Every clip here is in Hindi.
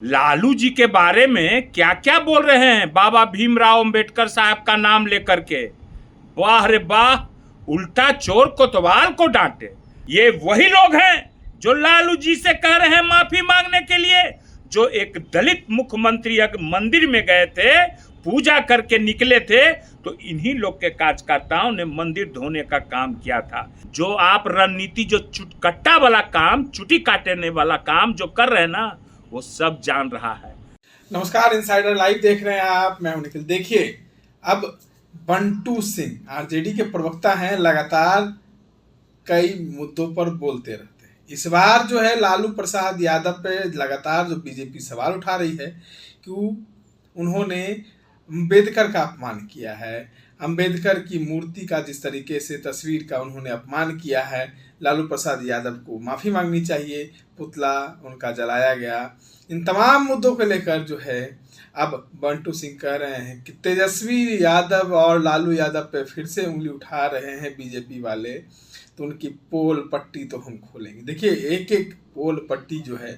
लालू जी के बारे में क्या क्या बोल रहे हैं बाबा भीमराव अंबेडकर साहब का नाम लेकर के। वाह रे वाह, उल्टा चोर कोतवाल को डांटे। ये वही लोग हैं जो लालू जी से कह रहे हैं माफी मांगने के लिए, जो एक दलित मुख्यमंत्री मंदिर में गए थे, पूजा करके निकले थे, तो इन्हीं लोग के कार्यकर्ताओं ने मंदिर धोने का काम किया था। जो आप रणनीति, जो चुटकट्टा वाला काम, चुटी काटने वाला काम जो कर रहे हैं ना, वो सब जान रहा है। नमस्कार, इनसाइडर लाइव देख रहे हैं आप, मैं हूं निखिल। देखिए, अब बंटू सिंह आरजेडी के प्रवक्ता हैं, लगातार कई मुद्दों पर बोलते रहते हैं। इस बार जो है लालू प्रसाद यादव पे लगातार जो बीजेपी सवाल उठा रही है कि उन्होंने अंबेडकर का अपमान किया है, अंबेडकर की मूर्ति का, जिस तरीके से तस्वीर का उन्होंने अपमान किया है, लालू प्रसाद यादव को माफ़ी मांगनी चाहिए, पुतला उनका जलाया गया। इन तमाम मुद्दों को लेकर जो है अब बंटू सिंह कह रहे हैं कि तेजस्वी यादव और लालू यादव पे फिर से उंगली उठा रहे हैं बीजेपी वाले, तो उनकी पोल पट्टी तो हम खोलेंगे। देखिए, एक एक पोल पट्टी जो है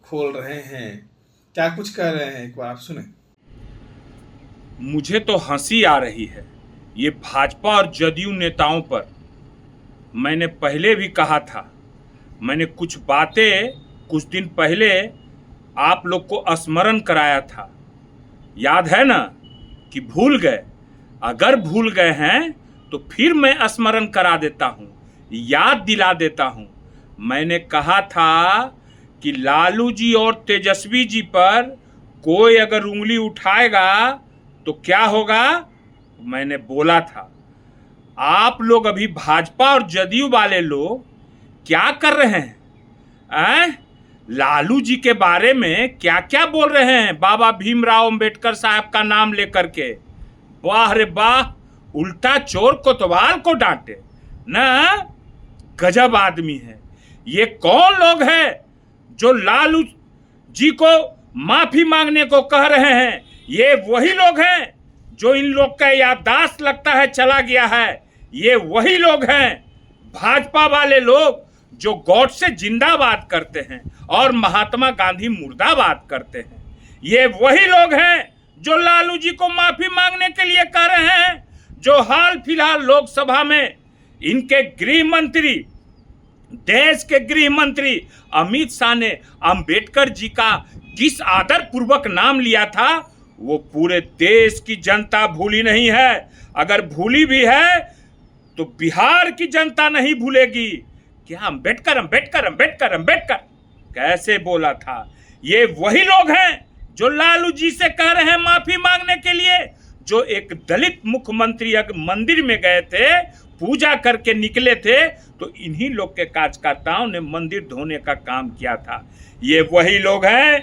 खोल रहे हैं। क्या कुछ कह रहे हैं, एक बार आप सुने। मुझे तो हंसी आ रही है ये भाजपा और जदयू नेताओं पर। मैंने पहले भी कहा था, मैंने कुछ बातें कुछ दिन पहले आप लोग को स्मरण कराया था, याद है ना? कि भूल गए। अगर भूल गए हैं तो फिर मैं स्मरण करा देता हूँ, याद दिला देता हूँ। मैंने कहा था कि लालू जी और तेजस्वी जी पर कोई अगर उंगली उठाएगा तो क्या होगा, मैंने बोला था। आप लोग अभी भाजपा और जदयू वाले लोग क्या कर रहे हैं? लालू जी के बारे में क्या क्या बोल रहे हैं बाबा भीमराव अंबेडकर साहब का नाम लेकर के। वाह रे वाह, उल्टा चोर कोतवाल को डांटे ना। गजब आदमी है। ये कौन लोग हैं जो लालू जी को माफी मांगने को कह रहे हैं? ये वही लोग हैं जो इन लोग का याददाश्त लगता है चला गया है। ये वही लोग हैं भाजपा वाले लोग जो गॉड से जिंदाबाद करते हैं और महात्मा गांधी मुर्दाबाद करते हैं। ये वही लोग हैं जो लालू जी को माफी मांगने के लिए कह रहे हैं, जो हाल फिलहाल लोकसभा में इनके गृह मंत्री, देश के गृह मंत्री अमित शाह ने अंबेडकर जी का किस आदर पूर्वक नाम लिया था, वो पूरे देश की जनता भूली नहीं है। अगर भूली भी है तो बिहार की जनता नहीं भूलेगी। क्या अंबेडकर अंबेडकर अंबेडकर अंबेडकर कैसे बोला था? ये वही लोग हैं जो लालू जी से कह रहे हैं माफी मांगने के लिए, जो एक दलित मुख्यमंत्री मंदिर में गए थे, पूजा करके निकले थे, तो इन्हीं लोग के कार्यकर्ताओं ने मंदिर धोने का काम किया था। ये वही लोग हैं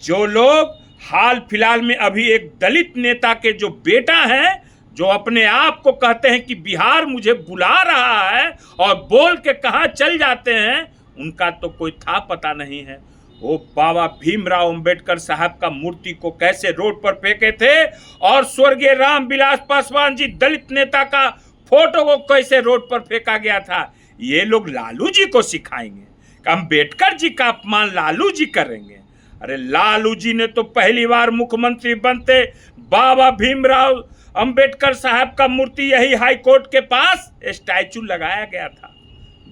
जो लोग हाल फिलहाल में अभी एक दलित नेता के जो बेटा हैं, जो अपने आप को कहते हैं कि बिहार मुझे बुला रहा है, और बोल के कहाँ चल जाते हैं उनका तो कोई था पता नहीं है। वो बाबा भीमराव अंबेडकर साहब का मूर्ति को कैसे रोड पर फेंके थे, और स्वर्गीय रामविलास पासवान जी दलित नेता का फोटो को कैसे रोड पर फेंका गया था। ये लोग लालू जी को सिखाएंगे कि अंबेडकर जी का अपमान लालू जी करेंगे। अरे लालू जी ने तो पहली बार मुख्यमंत्री बनते बाबा भीमराव अंबेडकर साहब का मूर्ति यही हाई कोर्ट के पास स्टैचू लगाया गया था।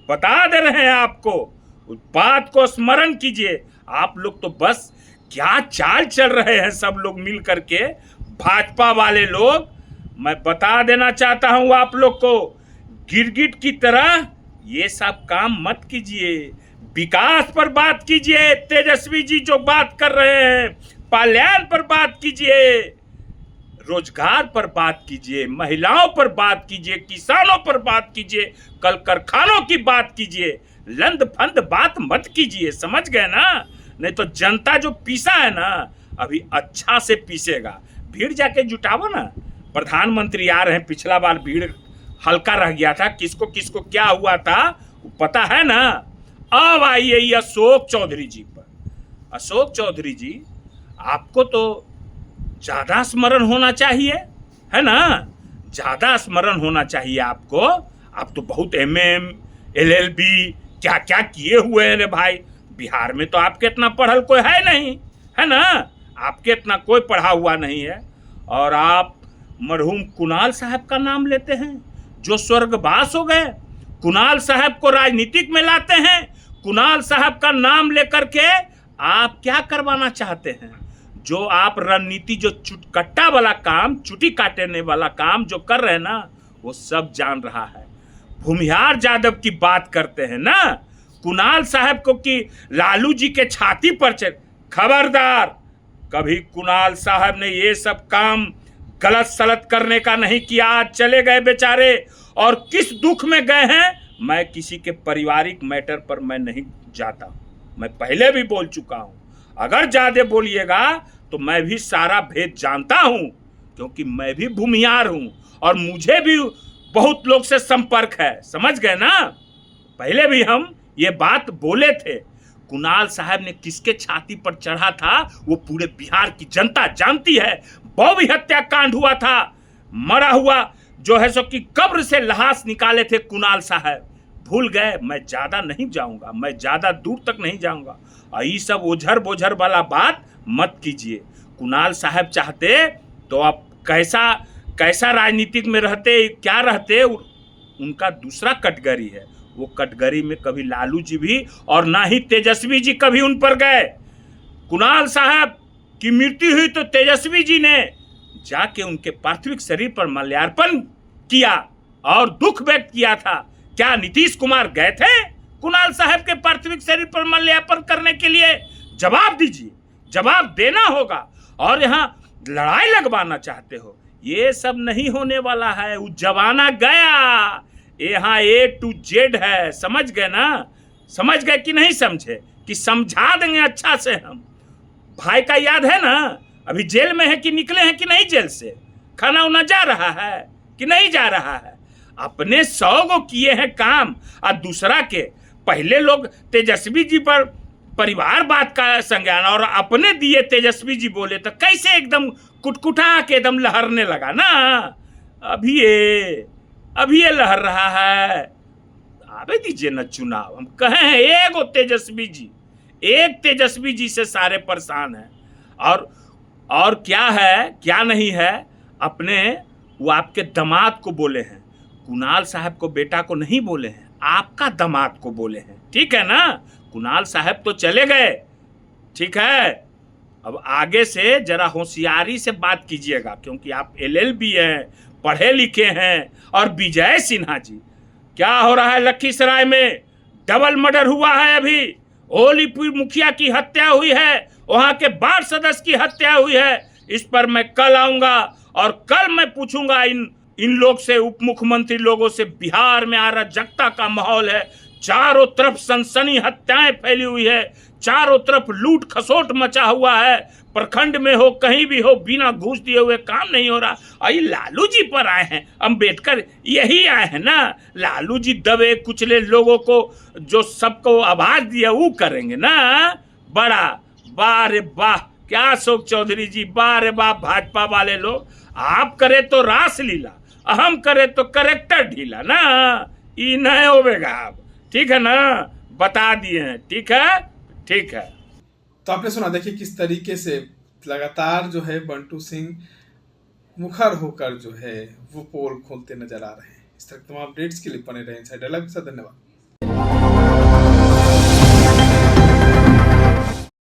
बता दे रहे हैं आपको, उस बात को स्मरण कीजिए। आप लोग तो बस क्या चाल चल रहे हैं सब लोग मिल करके, भाजपा वाले लोग। मैं बता देना चाहता हूं आप लोग को, गिरगिट की तरह ये सब काम मत कीजिए। विकास पर बात कीजिए, तेजस्वी जी जो बात कर रहे हैं, कल्याण पर बात कीजिए, रोजगार पर बात कीजिए, महिलाओं पर बात कीजिए, किसानों पर बात कीजिए, कल कारखानों की बात कीजिए। लंद फंद बात मत कीजिए, समझ गए ना? नहीं तो जनता जो पीसा है ना, अभी अच्छा से पीसेगा। भीड़ जाके जुटावो ना। प्रधानमंत्री आ रहे हैं, पिछला बार भीड़ हल्का रह गया था, किसको किसको क्या हुआ था पता है ना? अब आइए अशोक चौधरी जी पर। अशोक चौधरी जी, आपको तो ज्यादा स्मरण होना चाहिए, है ना? ज्यादा स्मरण होना चाहिए आपको। आप तो बहुत MM LLB क्या क्या किए हुए हैं रे भाई। बिहार में तो आपके इतना पढ़ल कोई है नहीं, है ना? आपके इतना कोई पढ़ा हुआ नहीं है और आप मरहूम कुणाल साहब का नाम लेते हैं जो स्वर्गवास हो गए। कुणाल साहब को राजनीतिक में लाते हैं। कुणाल साहब का नाम लेकर के आप क्या करवाना चाहते हैं? जो आप रणनीति, जो चुटकट्टा वाला काम, चुटी काटने वाला काम जो कर रहे हैं ना, वो सब जान रहा है। भूमिहार यादव की बात करते हैं ना, कुणाल साहब को कि लालू जी के छाती पर चढ़। खबरदार, कभी कुणाल साहब ने ये सब काम गलत सलत करने का नहीं किया। आज चले गए बेचारे, और किस दुख में गए हैं, मैं किसी के पारिवारिक मैटर पर मैं नहीं जाता। मैं पहले भी बोल चुका हूं, अगर ज्यादा बोलिएगा तो मैं भी सारा भेद जानता हूं, क्योंकि मैं भी भूमिहार हूं और मुझे भी बहुत लोग से संपर्क है। समझ गए ना? पहले भी हम ये बात बोले थे। कुणाल साहब ने किसके छाती पर चढ़ा था वो पूरे बिहार की जनता जानती है। बॉबी हत्याकांड हुआ था, मरा हुआ जो है सो कि कब्र से लाश निकाले थे कुणाल साहब। भूल गए? मैं ज्यादा नहीं जाऊंगा, मैं ज्यादा दूर तक नहीं जाऊंगा। ये सब ओझर बोझर वाला बात मत कीजिए। कुणाल साहब चाहते तो आप कैसा राजनीतिक में रहते, क्या रहते, उनका दूसरा कैटेगरी है। वो कैटेगरी में कभी लालू जी भी और ना ही तेजस्वी जी कभी उन पर गए। कुणाल साहब की मृत्यु हुई तो तेजस्वी जी ने जाके उनके पार्थिव शरीर पर माल्यार्पण किया और दुख व्यक्त किया था। क्या नीतीश कुमार गए थे कुणाल साहब के पार्थिव शरीर पर माल्यार्पण करने के लिए? जवाब दीजिए, जवाब देना होगा। और यहाँ लड़ाई लगवाना चाहते हो, ये सब नहीं होने वाला है। वो जमाना गया, यहाँ A to Z है। समझ गए ना? समझ गए कि नहीं समझे? कि समझा देंगे अच्छा से हम। भाई का याद है ना? अभी जेल में है कि निकले हैं कि नहीं जेल से? खाना उना जा रहा है कि नहीं जा रहा है? अपने 100 गो किए हैं काम और दूसरा के। पहले लोग तेजस्वी जी पर परिवार बात का संज्ञान और अपने दिए तेजस्वी जी बोले तो कैसे एकदम कुटकुटा के एकदम लहरने लगा ना। अभी ये लहर रहा है। आवे दीजिए न चुनाव। हम कहे हैं एक तेजस्वी जी से सारे परेशान हैं। और क्या है क्या नहीं है, अपने वो आपके दामाद को बोले हैं। कुणाल साहब को बेटा को नहीं बोले हैं, आपका दामाद को बोले हैं। ठीक है ना? कुणाल साहब तो चले गए, ठीक है। अब आगे से जरा होशियारी से बात कीजिएगा, क्योंकि आप LLB हैं, पढ़े लिखे हैं। और विजय सिन्हा जी, क्या हो रहा है लखीसराय में? डबल मर्डर हुआ है। अभी होलीपुर मुखिया की हत्या हुई है, वहां के वार्ड सदस्य की हत्या हुई है। इस पर मैं कल आऊंगा और कल मैं पूछूंगा इन लोग से, उप मुख्यमंत्री लोगों से। बिहार में अराजकता का माहौल है, चारों तरफ सनसनी हत्याएं फैली हुई है, चारों तरफ लूट खसोट मचा हुआ है। प्रखंड में हो, कहीं भी हो, बिना घूस दिए हुए काम नहीं हो रहा। और ये लालू जी पर आए हैं, अम्बेडकर यही आए हैं ना। लालू जी दबे कुचले लोगों को जो सबको आवाज दिया वो करेंगे ना। बड़ा वाह रे वाह, क्या अशोक चौधरी जी, वाह रे वाह। भाजपा वाले लोग, आप करे तो रासलीला, हम करे तो करेक्टर ढीला ना। ये नहीं होगा अब, ठीक है ना? बता दिए हैं, ठीक है, ठीक है। तो आपने सुना, देखिए किस तरीके से लगातार जो है बंटू सिंह मुखर होकर जो है वो पोल खोलते नजर आ रहे हैं। इस तरह तमाम अपडेट्स के लिए बने रहे इनसाइड डायलॉग के साथ। धन्यवाद।